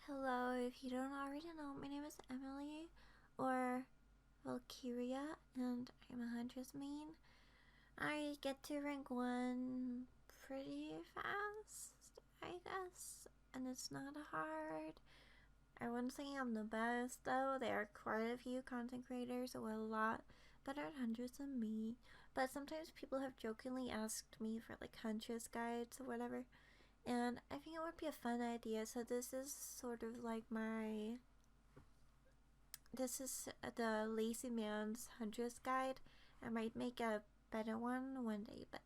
Hello, if you don't already know, my name is Emily, or Valkyria, and I'm a Huntress main. I get to rank 1 pretty fast, I guess, and it's not hard. I wouldn't say I'm the best, though. There are quite a few content creators who are a lot better at Huntress than me, but sometimes people have jokingly asked me for, like, Huntress guides or whatever. And I think it would be a fun idea. So this is sort of like this is the lazy man's Huntress guide. I might make a better one day, but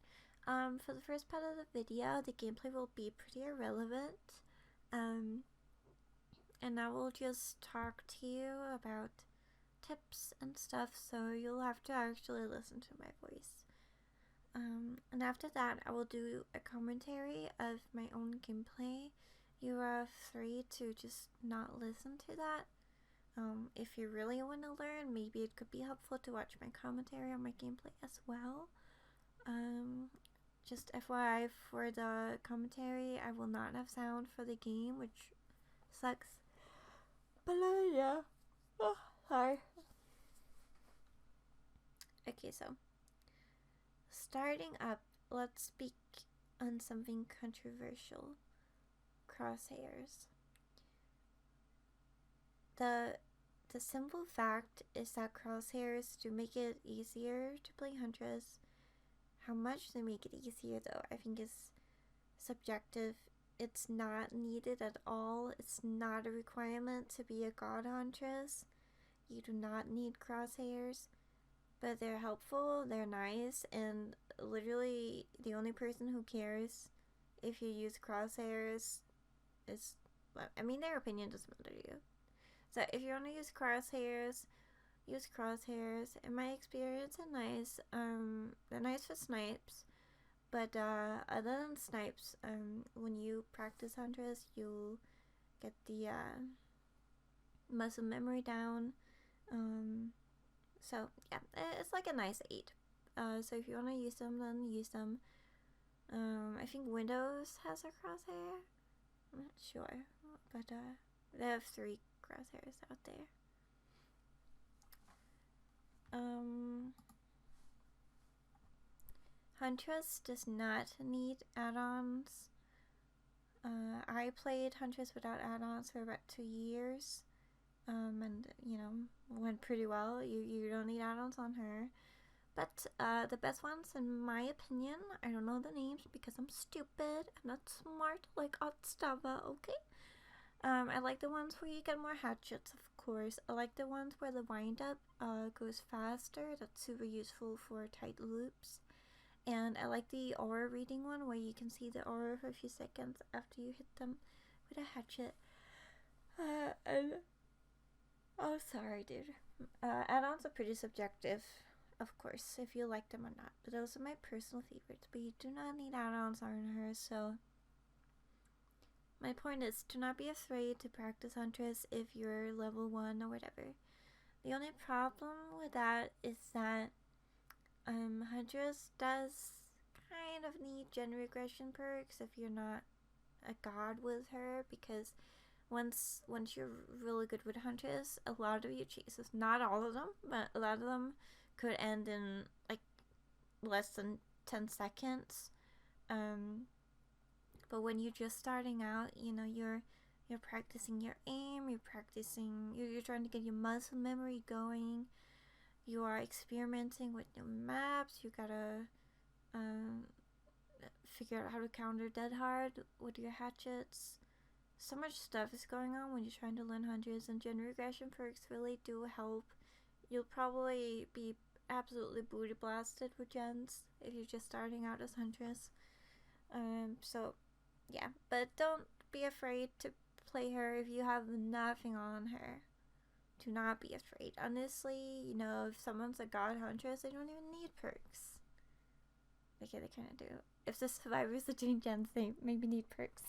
for the first part of the video, the gameplay will be pretty irrelevant. And I will just talk to you about tips and stuff, so you'll have to actually listen to my voice. And after that, I will do a commentary of my own gameplay. You are free to just not listen to that. If you really want to learn, maybe it could be helpful to watch my commentary on my gameplay as well. Just FYI, for the commentary, I will not have sound for the game, which sucks. But yeah. Oh, sorry. Okay, so starting up, let's speak on something controversial. Crosshairs. The simple fact is that crosshairs do make it easier to play Huntress. How much they make it easier, though, I think is subjective. It's not needed at all. It's not a requirement to be a god Huntress. You do not need crosshairs. But they're helpful, they're nice, and literally the only person who cares if you use crosshairs is, I mean, their opinion doesn't matter to you. So if you want to use crosshairs, use crosshairs. In my experience, they're nice. They're nice for snipes, but other than snipes, when you practice Huntress, you'll get the muscle memory down. So yeah, it's like a nice aid. So if you want to use them, then use them. I think Windows has a crosshair. I'm not sure, but they have 3 crosshairs out there. Huntress does not need add-ons. I played Huntress without add-ons for about 2 years. And you know, went pretty well. You don't need add-ons on her. But the best ones, in my opinion, I don't know the names because I'm stupid. I'm not smart like Otstava, okay? I like the ones where you get more hatchets, of course. I like the ones where the wind-up goes faster. That's super useful for tight loops. And I like the aura reading one where you can see the aura for a few seconds after you hit them with a hatchet. Oh, sorry, dude. Add-ons are pretty subjective, of course, if you like them or not. But those are my personal favorites. But you do not need add-ons on her, so my point is, do not be afraid to practice Huntress if you're level 1 or whatever. The only problem with that is that Huntress does kind of need gen regression perks if you're not a god with her, because once you're really good with Huntress, a lot of your chases, not all of them, but a lot of them could end in like less than 10 seconds. But when you're just starting out, you know, you're practicing your aim, you're trying to get your muscle memory going, you are experimenting with new maps, you gotta figure out how to counter dead hard with your hatchets. So much stuff is going on when you're trying to learn Huntress, and gen regression perks really do help. You'll probably be absolutely booty blasted with gens if you're just starting out as Huntress. So yeah, but don't be afraid to play her if you have nothing on her. Do not be afraid. Honestly, you know, if someone's a god Huntress, they don't even need perks. Okay, they kind of do. If the survivors are doing gens, they maybe need perks.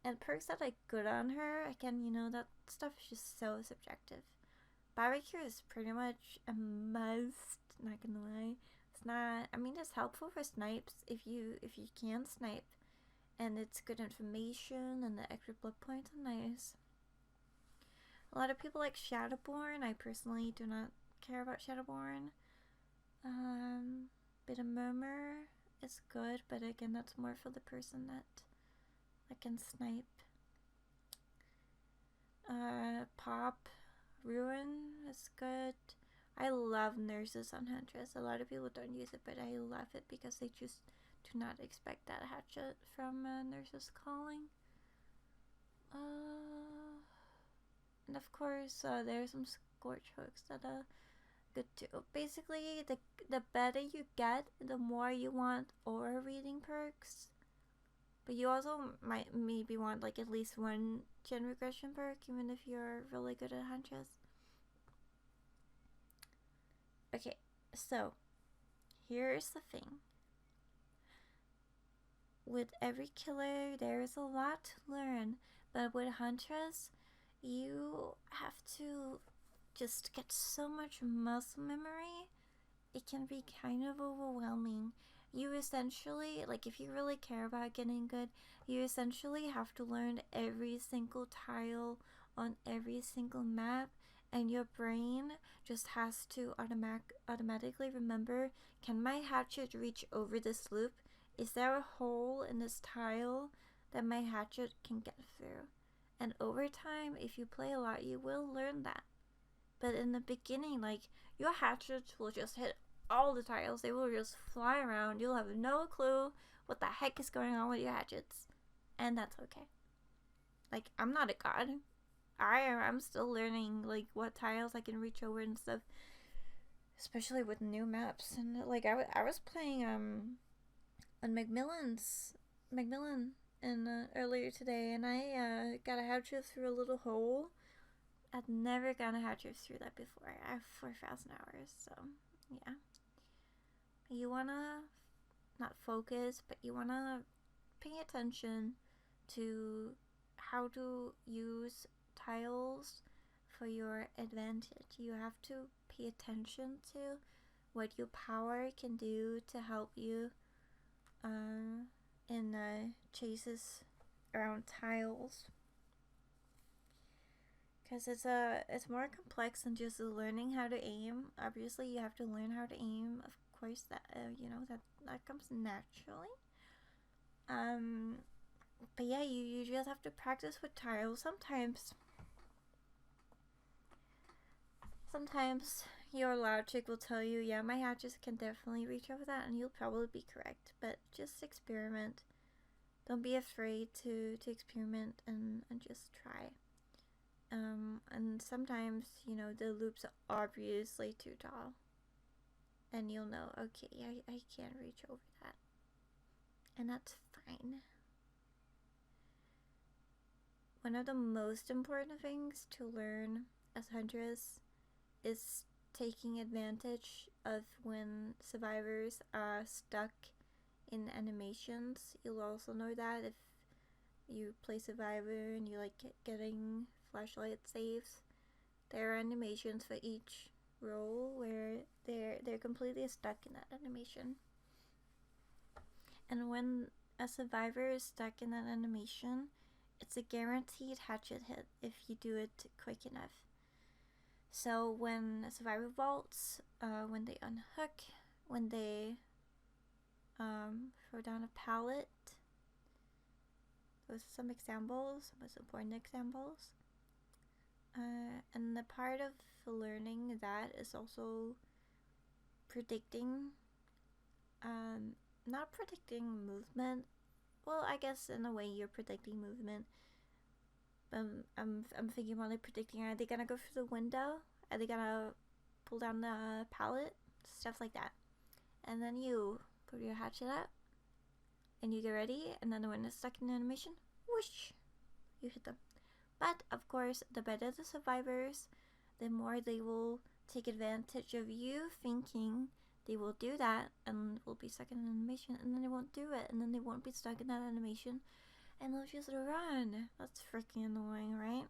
And perks that are good on her, again, you know, that stuff is just so subjective. Barbecue is pretty much a must, not gonna lie. It's not, I mean, it's helpful for snipes if you can snipe. and it's good information, and the extra blood points are nice. A lot of people like Shadowborn. I personally do not care about Shadowborn. Bit of Murmur is good, but again, that's more for the person that can snipe. Pop Ruin is good. I love Nurses on Huntress. A lot of people don't use it, but I love it because they just do not expect that hatchet from Nurses Calling. And of course, there's some Scorch Hooks that are good too. Basically, the better you get, the more you want aura reading perks. But you also might maybe want like at least one gen regression perk, even if you're really good at Huntress. Okay, so here's the thing. With every killer, there is a lot to learn, but with Huntress, you have to just get so much muscle memory. It can be kind of overwhelming. You essentially, like if you really care about getting good, you essentially have to learn every single tile on every single map, and your brain just has to automatically remember, can my hatchet reach over this loop? Is there a hole in this tile that my hatchet can get through? And over time, if you play a lot, you will learn that. But in the beginning, like, your hatchets will just hit all the tiles. They will just fly around. You'll have no clue what the heck is going on with your hatchets. And that's okay. Like, I'm not a god. I'm still learning, like, what tiles I can reach over and stuff. Especially with new maps. And, like, I was playing, on Macmillan earlier today, and I got a hatchet through a little hole. I'd never gotten a hatchet through that before. I have 4,000 hours, so yeah. You wanna not focus, but you wanna pay attention to how to use tiles for your advantage. You have to pay attention to what your power can do to help you in chases around tiles, because it's more complex than just learning how to aim. Obviously, you have to learn how to aim. Of course, that that comes naturally. But yeah, you just have to practice with tiles. Sometimes your logic will tell you, yeah, my hatches can definitely reach over that, and you'll probably be correct. But just experiment. Don't be afraid to experiment and just try. And sometimes, the loops are obviously too tall. And you'll know, okay, I can't reach over that. And that's fine. One of the most important things to learn as Huntress is taking advantage of when survivors are stuck in animations. You'll also know that if you play Survivor and you like getting flashlight saves, there are animations for each role where they're completely stuck in that animation. And when a survivor is stuck in that animation, it's a guaranteed hatchet hit if you do it quick enough. So when a survivor vaults, when they unhook, when they throw down a pallet, those are some examples, most important examples. And the part of learning that is also predicting, not predicting movement. Well, I guess in a way you're predicting movement. I'm thinking about like predicting, are they gonna go through the window? Are they gonna pull down the pallet? Stuff like that. And then you put your hatchet up, and you get ready, and then when it's stuck in animation, whoosh, you hit them. But of course, the better the survivors, the more they will take advantage of you thinking they will do that and will be stuck in an animation, and then they won't do it, and then they won't be stuck in that animation, and they'll just run. That's freaking annoying, right?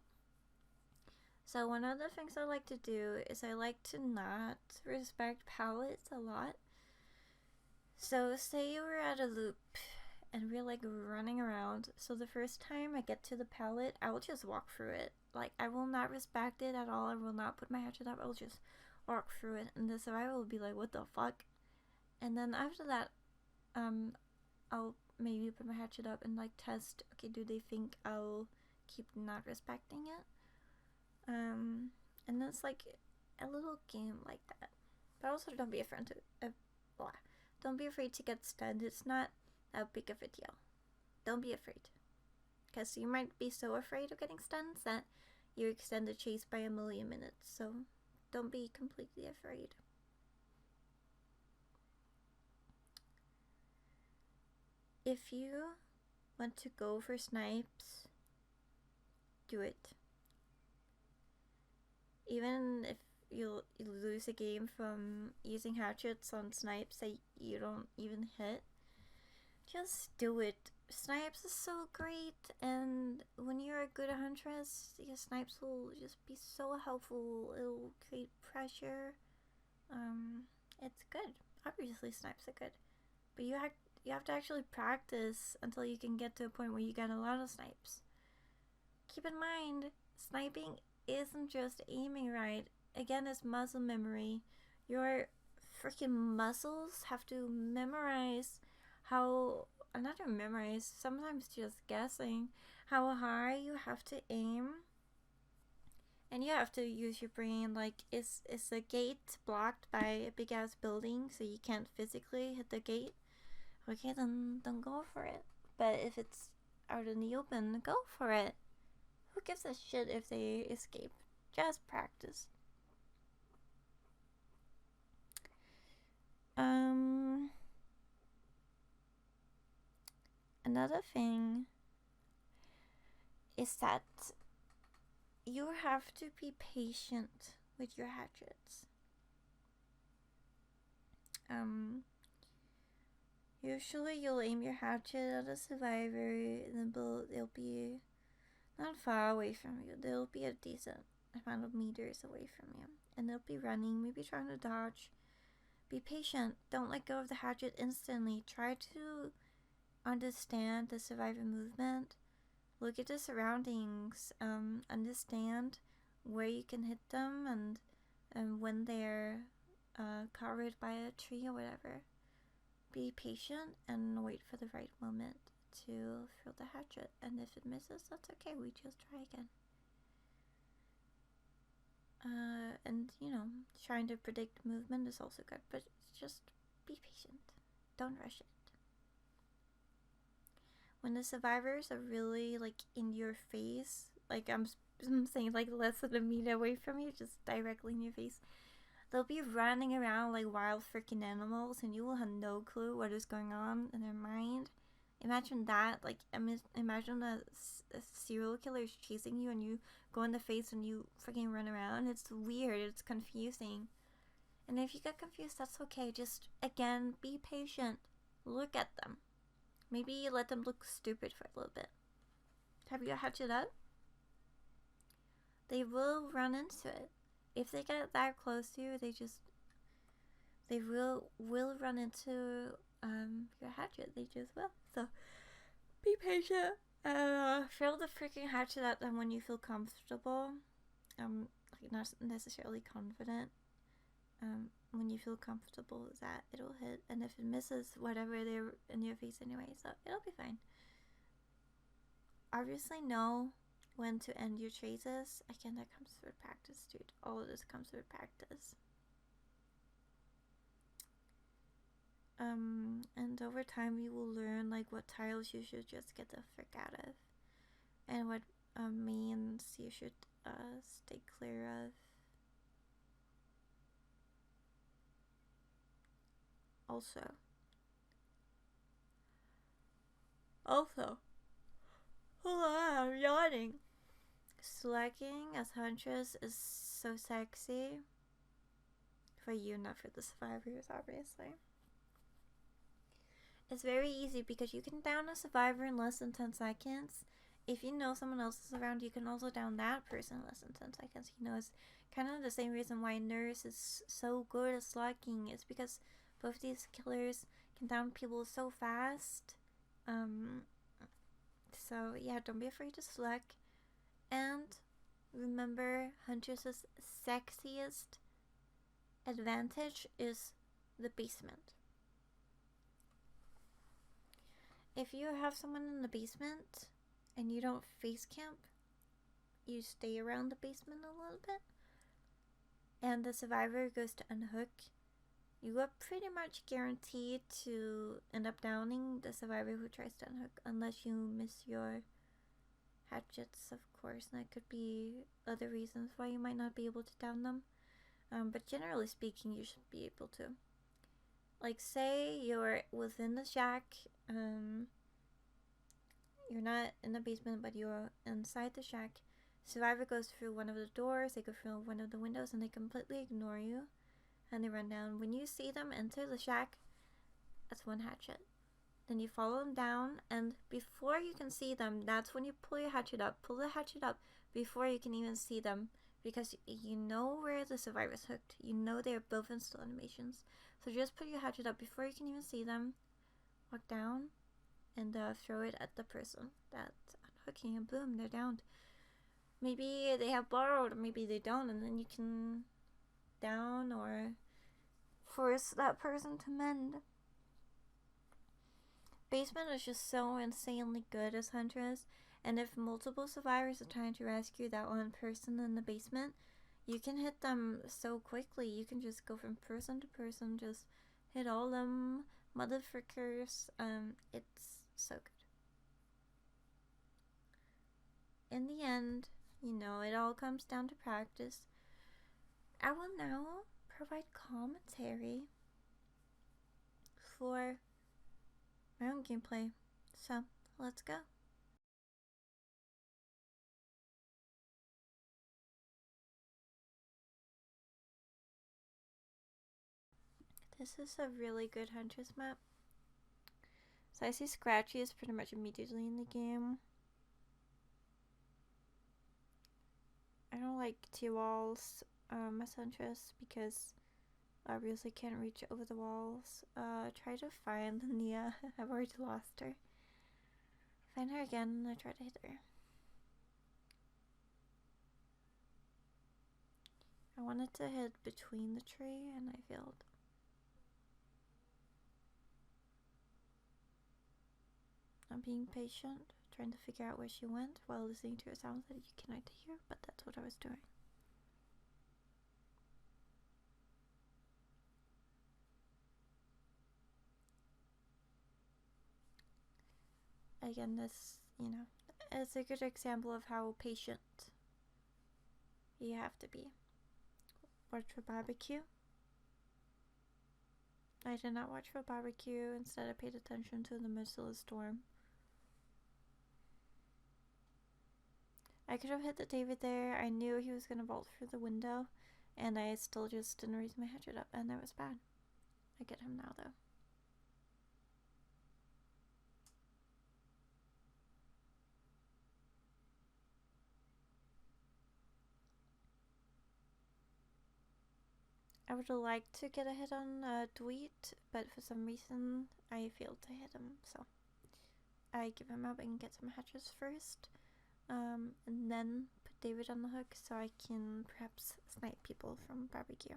So one of the things I like to do is I like to not respect pallets a lot. So say you were at a loop and we're like running around. So the first time I get to the pallet, I will just walk through it. Like, I will not respect it at all. I will not put my hatchet up. I will just walk through it, and the survivor will be like, "What the fuck?" And then after that, I'll maybe put my hatchet up and like test. Okay, do they think I'll keep not respecting it? And it's like a little game like that. But also, don't be afraid to don't be afraid to get stunned. It's not that big of a deal. Don't be afraid, because you might be so afraid of getting stunned that you extend the chase by a million minutes. So don't be completely afraid. If you want to go for snipes, do it. Even if you lose a game from using hatchets on snipes that you don't even hit, just do it. Snipes is so great, and when you're a good huntress, your snipes will just be so helpful. It'll create pressure. It's good. Obviously, snipes are good, but you have to actually practice until you can get to a point where you get a lot of snipes. Keep in mind, sniping isn't just aiming right. Again, it's muscle memory. Your freaking muscles have to memorize how, not to memorize, sometimes just guessing how high you have to aim. And you have to use your brain. Like, is the gate blocked by a big ass building so you can't physically hit the gate? Okay, then go for it. But if it's out in the open, go for it. Who gives a shit if they escape? Just practice. Another thing is that you have to be patient with your hatchets. Usually you'll aim your hatchet at a survivor, and they'll be not far away from you. They'll be a decent amount of meters away from you, and they'll be running, maybe trying to dodge. Be patient. Don't let go of the hatchet instantly. Try to understand the survivor movement. Look at the surroundings. Understand where you can hit them, and when they're covered by a tree or whatever. Be patient and wait for the right moment to throw the hatchet. And if it misses, that's okay. We just try again. And trying to predict movement is also good, but just be patient. Don't rush it. When the survivors are really like in your face, like I'm saying, like less than a meter away from you, just directly in your face, they'll be running around like wild freaking animals, and you will have no clue what is going on in their mind. Imagine that. Like, imagine a serial killer is chasing you, and you go in the face and you freaking run around. It's weird. It's confusing. And if you get confused, that's okay. Just, again, be patient. Look at them. Maybe let them look stupid for a little bit. Have you hatched up? They will run into it. If they get that close to you, they will run into your hatchet. They just will. So be patient. Throw the freaking hatchet at them when you feel comfortable. Like not necessarily confident. When you feel comfortable that it'll hit, and if it misses, whatever, they're in your face anyway, so it'll be fine. Obviously know when to end your chases. Again, that comes with practice, dude. All of this comes with practice. And over time you will learn like what tiles you should just get the frick out of, and what means you should stay clear of. Also, hold on, I'm yawning. Slacking as Huntress is so sexy. For you, not for the survivors, obviously. It's very easy because you can down a survivor in less than 10 seconds. If you know someone else is around, you can also down that person in less than 10 seconds. It's kind of the same reason why Nurse is so good at slacking. It's because both these killers can down people so fast. Um, so yeah, don't be afraid to select. And remember, Huntress's sexiest advantage is the basement. If you have someone in the basement and you don't face camp, you stay around the basement a little bit, and the survivor goes to unhook, you are pretty much guaranteed to end up downing the survivor who tries to unhook, unless you miss your hatchets, of course, and that could be other reasons why you might not be able to down them. But generally speaking, you should be able to. Like, say you're within the shack, you're not in the basement, but you're inside the shack. Survivor goes through one of the doors, they go through one of the windows, and they completely ignore you, and they run down. When you see them enter the shack, that's one hatchet. Then you follow them down, and before you can see them, that's when you pull your hatchet up. Pull the hatchet up before you can even see them, because you know where the survivor's hooked. You know they're both in still animations. So just put your hatchet up before you can even see them. Walk down, and throw it at the person that's unhooking, and boom, they're downed. Maybe they have borrowed, or maybe they don't, and then you can down or force that person to mend. Basement is just so insanely good as Huntress, and if multiple survivors are trying to rescue that one person in the basement, you can hit them so quickly. You can just go from person to person, just hit all them motherfuckers. It's so good. In the end, you know, it all comes down to practice. I will now provide commentary for my own gameplay. So, let's go. This is a really good Huntress map. So I see Scratchy is pretty much immediately in the game. I don't like T-walls as Huntress because I obviously can't reach over the walls. Try to find Nia. I've already lost her. Find her again and I try to hit her. I wanted to hit between the tree and I failed. I'm being patient, trying to figure out where she went while listening to a sound that you cannot hear, but that's what I was doing. Again, this, you know, is a good example of how patient you have to be. Watch for barbecue. I did not watch for barbecue, instead I paid attention to the merciless storm. I could have hit the David there. I knew he was going to vault through the window, and I still just didn't raise my hatchet up, and that was bad. I get him now, though. I would have liked to get a hit on Dweet, but for some reason I failed to hit him, so I give him up and get some hatches first, and then put David on the hook so I can perhaps snipe people from barbecue.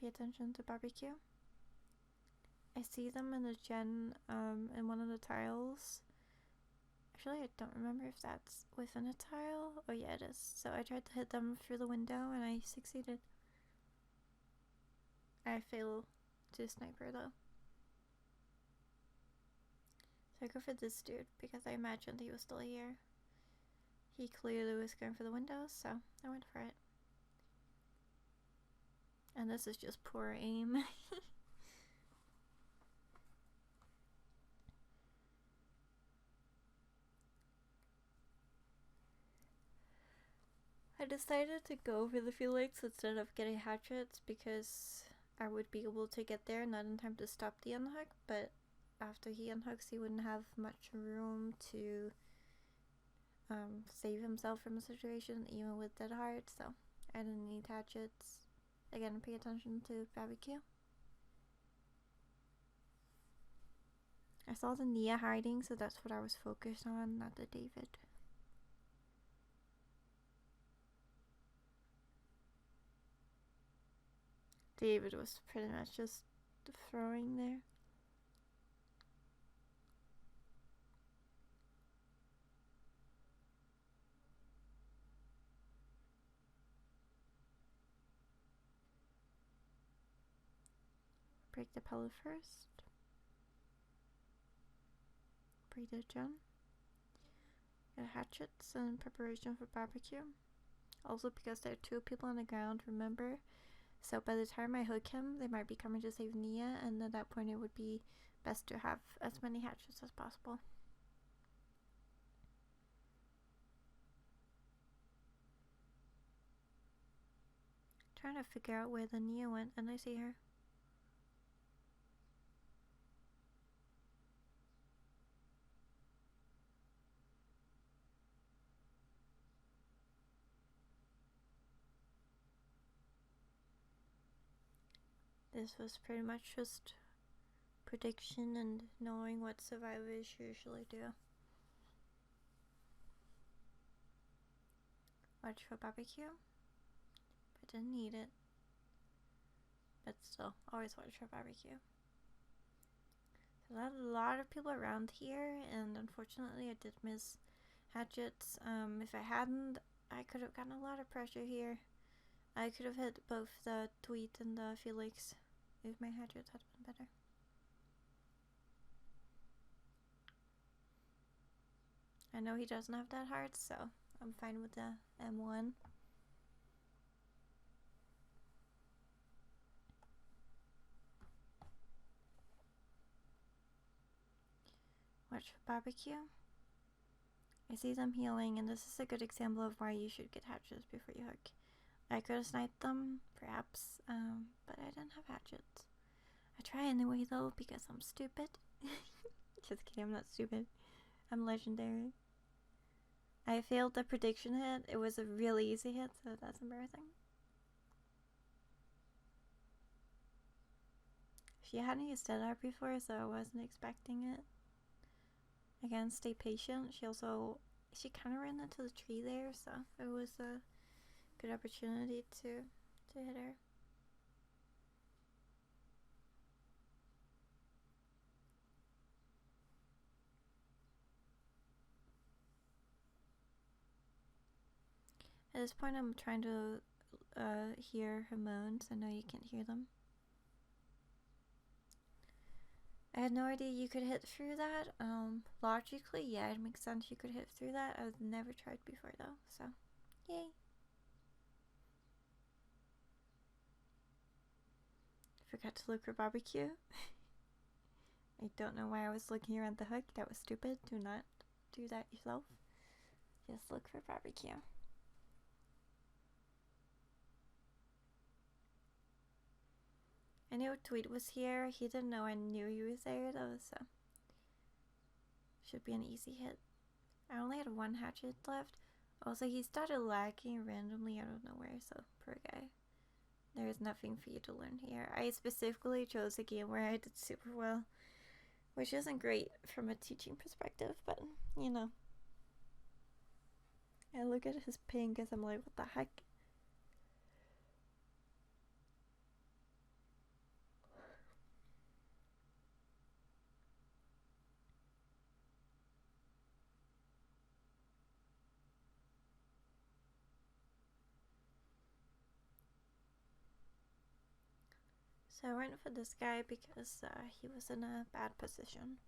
Pay attention to barbecue. I see them in the gen in one of the tiles. Actually, I don't remember if that's within a tile. Oh yeah, it is. So I tried to hit them through the window and I succeeded. I fail to sniper though. So I go for this dude because I imagined he was still here. He clearly was going for the windows, so I went for it. And this is just poor aim. I decided to go for the Felix instead of getting hatchets because I would be able to get there not in time to stop the unhook, but after he unhooks he wouldn't have much room to save himself from a situation even with dead heart, so I didn't need hatchets. Again, pay attention to barbecue. I saw the Nia hiding, so that's what I was focused on, not the David. David was pretty much just throwing there. Break the pellet first. Break the gem. Get hatchets in preparation for barbecue. Also because there are 2 people on the ground, remember? So by the time I hook him, they might be coming to save Nia, and at that point it would be best to have as many hatchets as possible. Trying to figure out where the Nia went, and I see her. This was pretty much just prediction and knowing what survivors usually do. Watch for barbecue. I didn't need it. But still, always watch for barbecue. So there's a lot of people around here, and unfortunately I did miss hatchets. If I hadn't, I could have gotten a lot of pressure here. I could have hit both the Tweet and the Felix if my hatchets had been better. I know he doesn't have that heart, so I'm fine with the M1. Watch for barbecue. I see them healing, and this is a good example of why you should get hatchets before you hook. I could have sniped them, perhaps, but I didn't have hatchets. I try anyway, though, because I'm stupid. Just kidding, I'm not stupid. I'm legendary. I failed the prediction hit. It was a really easy hit, so that's embarrassing. She hadn't used dead art before, so I wasn't expecting it. Again, stay patient. She kind of ran into the tree there, so it was a good opportunity to hit her. At this point, I'm trying to hear her moans. I know you can't hear them. I had no idea you could hit through that. Logically, yeah, it makes sense you could hit through that. I've never tried before, though, so yay. Forgot to look for barbecue. I don't know why I was looking around the hook. That was stupid. Do not do that yourself. Just look for barbecue. I knew Tweet was here. He didn't know I knew he was there, though, so should be an easy hit. I only had 1 hatchet left. Also, he started lagging randomly out of nowhere, so poor guy. There is nothing for you to learn here. I specifically chose a game where I did super well, which isn't great from a teaching perspective, but you know. I look at his ping because I'm like, what the heck? So I went for this guy because he was in a bad position.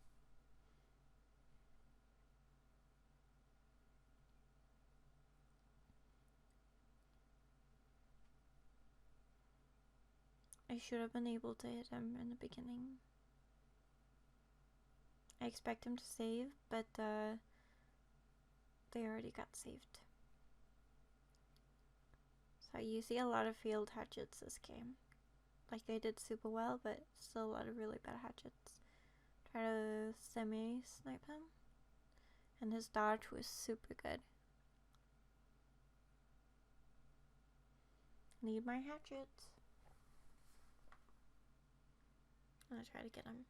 I should have been able to hit him in the beginning. I expect him to save, but they already got saved. So you see a lot of failed hatchets this game. Like, they did super well, but still a lot of really bad hatchets. Try to semi-snipe him. And his dodge was super good. Need my hatchet. I'm gonna try to get him.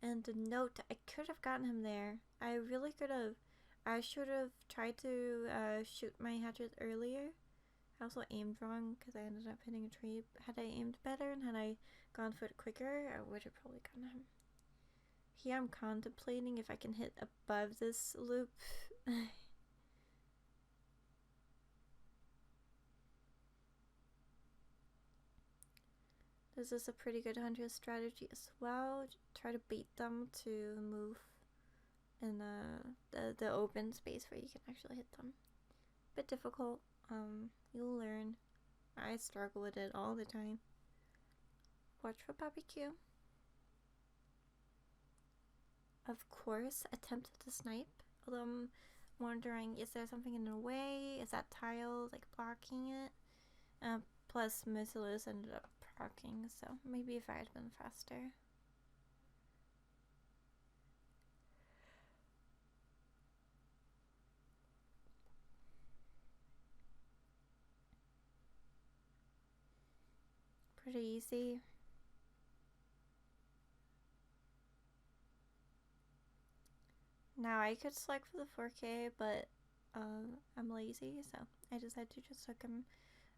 And the note, I could have gotten him there. I really could have. I should have tried to shoot my hatchet earlier. I also aimed wrong because I ended up hitting a tree. Had I aimed better and had I gone for it quicker, I would have probably gotten him. Here I'm contemplating if I can hit above this loop. This is a pretty good hunter strategy as well. Try to bait them to move in the open space where you can actually hit them. Bit difficult. You'll learn. I struggle with it all the time. Watch for barbecue. Of course, attempted to snipe. Although I'm wondering, is there something in the way? Is that tile like blocking it? Plus, Merciless ended up procking, so maybe if I had been faster. Pretty easy. Now I could select for the 4K, but I'm lazy, so I decided to just hook him.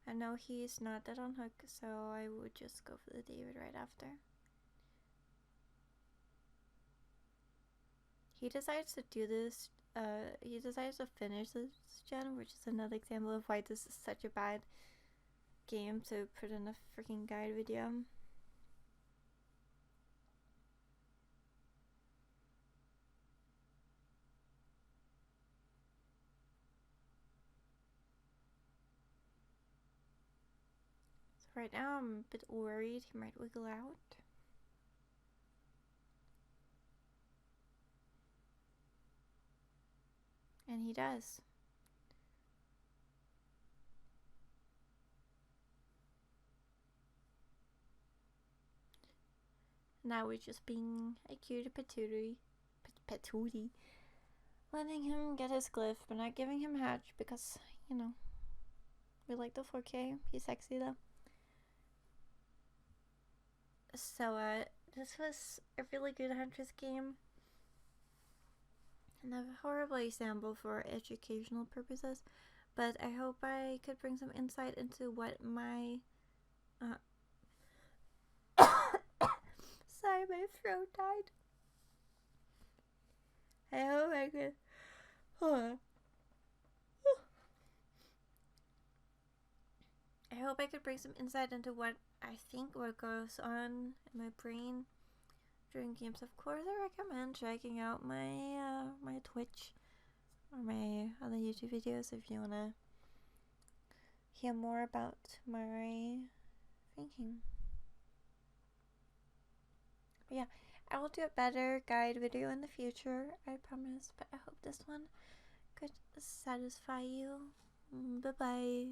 I know he's not dead on hook, so I would just go for the David right after. He decides to do this, he decides to finish this gen, which is another example of why this is such a bad game to put in a freaking guide video. So right now I'm a bit worried he might wiggle out. And he does. Now we're just being a cute patootie. Letting him get his glyph, but not giving him hatch because, you know, we like the 4K. He's sexy though. So, this was a really good Huntress game. And a horrible example for educational purposes. But I hope I could bring some insight into what my... Sorry, my throat died. I hope I could... I hope I could bring some insight into what I think what goes on in my brain during games. Of course, I recommend checking out my my Twitch or my other YouTube videos if you wanna hear more about my thinking. But yeah, I will do a better guide video in the future, I promise. But I hope this one could satisfy you. Bye bye.